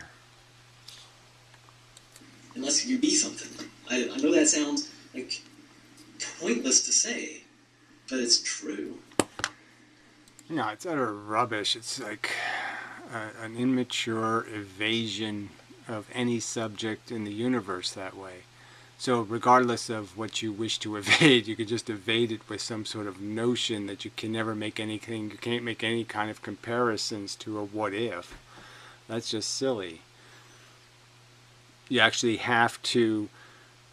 Unless you be something. I know that sounds like pointless to say, but it's true. No, it's utter rubbish. It's like an immature evasion of any subject in the universe that way. So regardless of what you wish to evade, you could just evade it with some sort of notion that you can never make anything, you can't make any kind of comparisons to a what if. That's just silly. You actually have to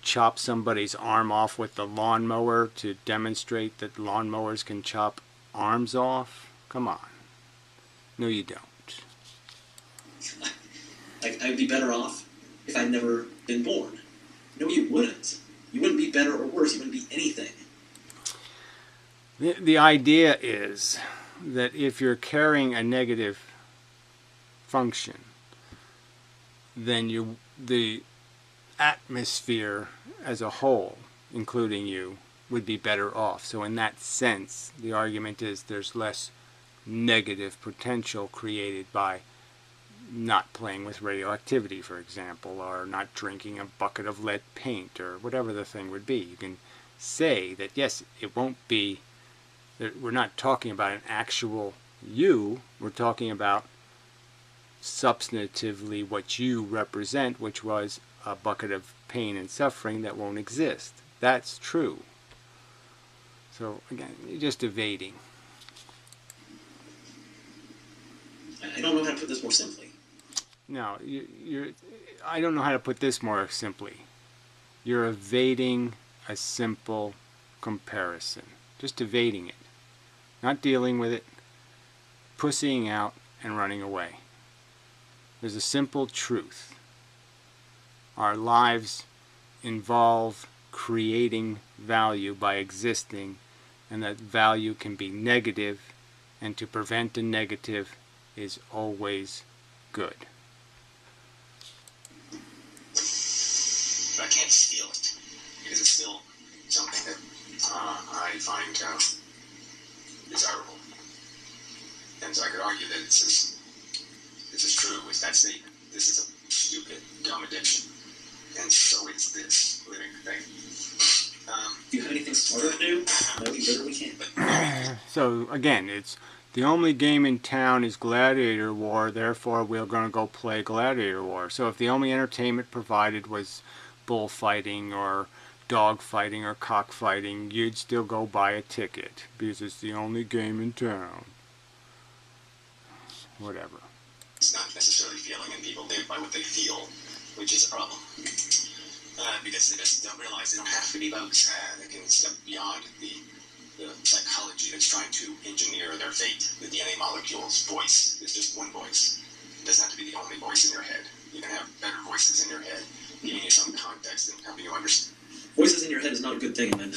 chop somebody's arm off with the lawnmower to demonstrate that lawnmowers can chop arms off? Come on. No, you don't. I'd be better off if I'd never been born. No, you wouldn't. You wouldn't be better or worse. You wouldn't be anything. The idea is that if you're carrying a negative function, then the atmosphere as a whole, including you, would be better off. So in that sense, the argument is there's less negative potential created by not playing with radioactivity, for example, or not drinking a bucket of lead paint, or whatever the thing would be. You can say that, yes, it won't be, that we're not talking about an actual you, we're talking about substantively what you represent, which was a bucket of pain and suffering that won't exist. That's true. So again, you're just evading. I don't know how to put this more simply. No, I don't know how to put this more simply. You're evading a simple comparison. Just evading it. Not dealing with it, pussying out and running away. There's a simple truth. Our lives involve creating value by existing, and that value can be negative, and to prevent a negative is always good. But I can't steal it, because it's still something that I find desirable. And so I could argue that it's as true as that statement. This is a stupid, dumb addiction. And so is this living thing. Do you have anything smarter to do? No, we literally can't. So again, it's the only game in town is Gladiator War, therefore we're going to go play Gladiator War. So if the only entertainment provided was bullfighting or dogfighting or cockfighting, you'd still go buy a ticket because it's the only game in town. Whatever. It's not necessarily feeling, and people live by what they feel, which is a problem. Because they just don't realize they don't have to be those. They can step beyond the psychology that's trying to engineer their fate. The DNA molecule's voice is just one voice. It doesn't have to be the only voice in your head. You can have better voices in your head, giving you some context and helping you understand. Voices in your head is not a good thing, man.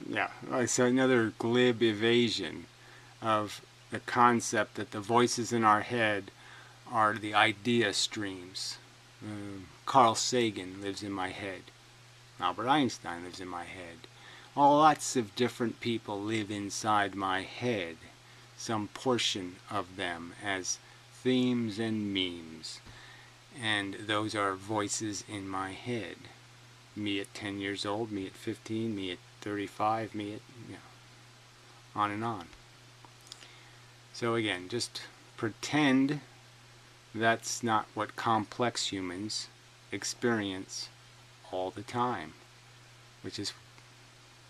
Yeah. So another glib evasion of the concept that the voices in our head are the idea streams. Carl Sagan lives in my head. Albert Einstein lives in my head. Lots of different people live inside my head, some portion of them as themes and memes. And those are voices in my head. Me at 10 years old, me at 15, me at 35, me at, on and on. So again, just pretend that's not what complex humans experience all the time, which is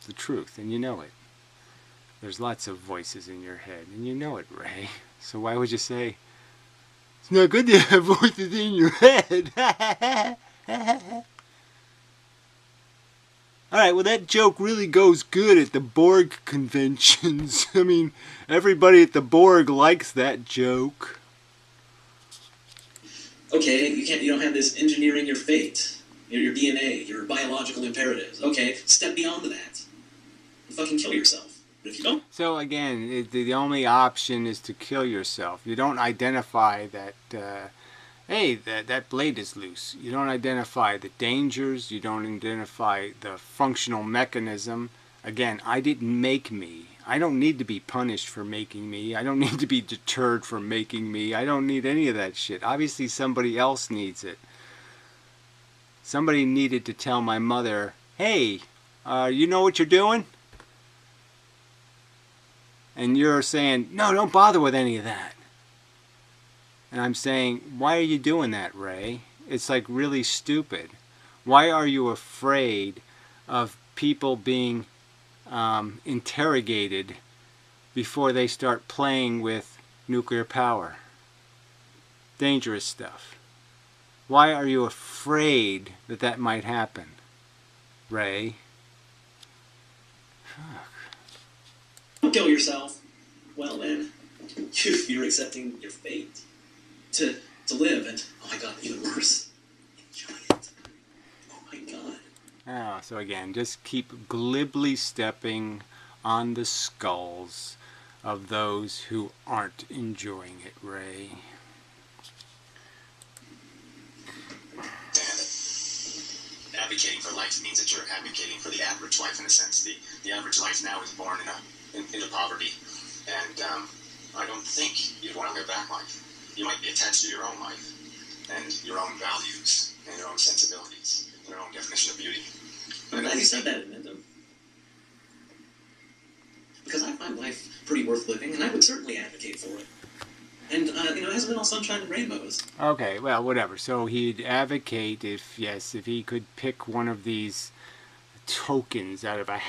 the truth, and you know it. There's lots of voices in your head, and you know it, Ray. So why would you say, it's not good to have voices in your head? Alright, well that joke really goes good at the Borg conventions. I mean, everybody at the Borg likes that joke. Okay, you don't have this engineering your fate, your DNA, your biological imperatives. Okay, step beyond that. And fucking kill yourself. But if you don't... So again, the only option is to kill yourself. You don't identify that, hey, that blade is loose. You don't identify the dangers. You don't identify the functional mechanism. Again, I didn't make me. I don't need to be punished for making me. I don't need to be deterred from making me. I don't need any of that shit. Obviously somebody else needs it. Somebody needed to tell my mother, hey, you know what you're doing? And you're saying, no, don't bother with any of that. And I'm saying, why are you doing that, Ray? It's like really stupid. Why are you afraid of people being interrogated before they start playing with nuclear power? Dangerous stuff. Why are you afraid that that might happen, Ray? Don't kill yourself. Well then, you're accepting your fate. To live and, oh my god, even worse, enjoy it. Oh my god. Oh, so again, just keep glibly stepping on the skulls of those who aren't enjoying it, Ray. Advocating for life means that you're advocating for the average life in a sense. The average life now is born into poverty, and I don't think you'd want to live that life. You might be attached to your own life and your own values and your own sensibilities and your own definition of beauty. I'm glad you said that, Edmund. Because I find life pretty worth living, and I would certainly advocate for it. And, it hasn't been all sunshine and rainbows. Okay, well, whatever. So he'd advocate if he could pick one of these tokens out of a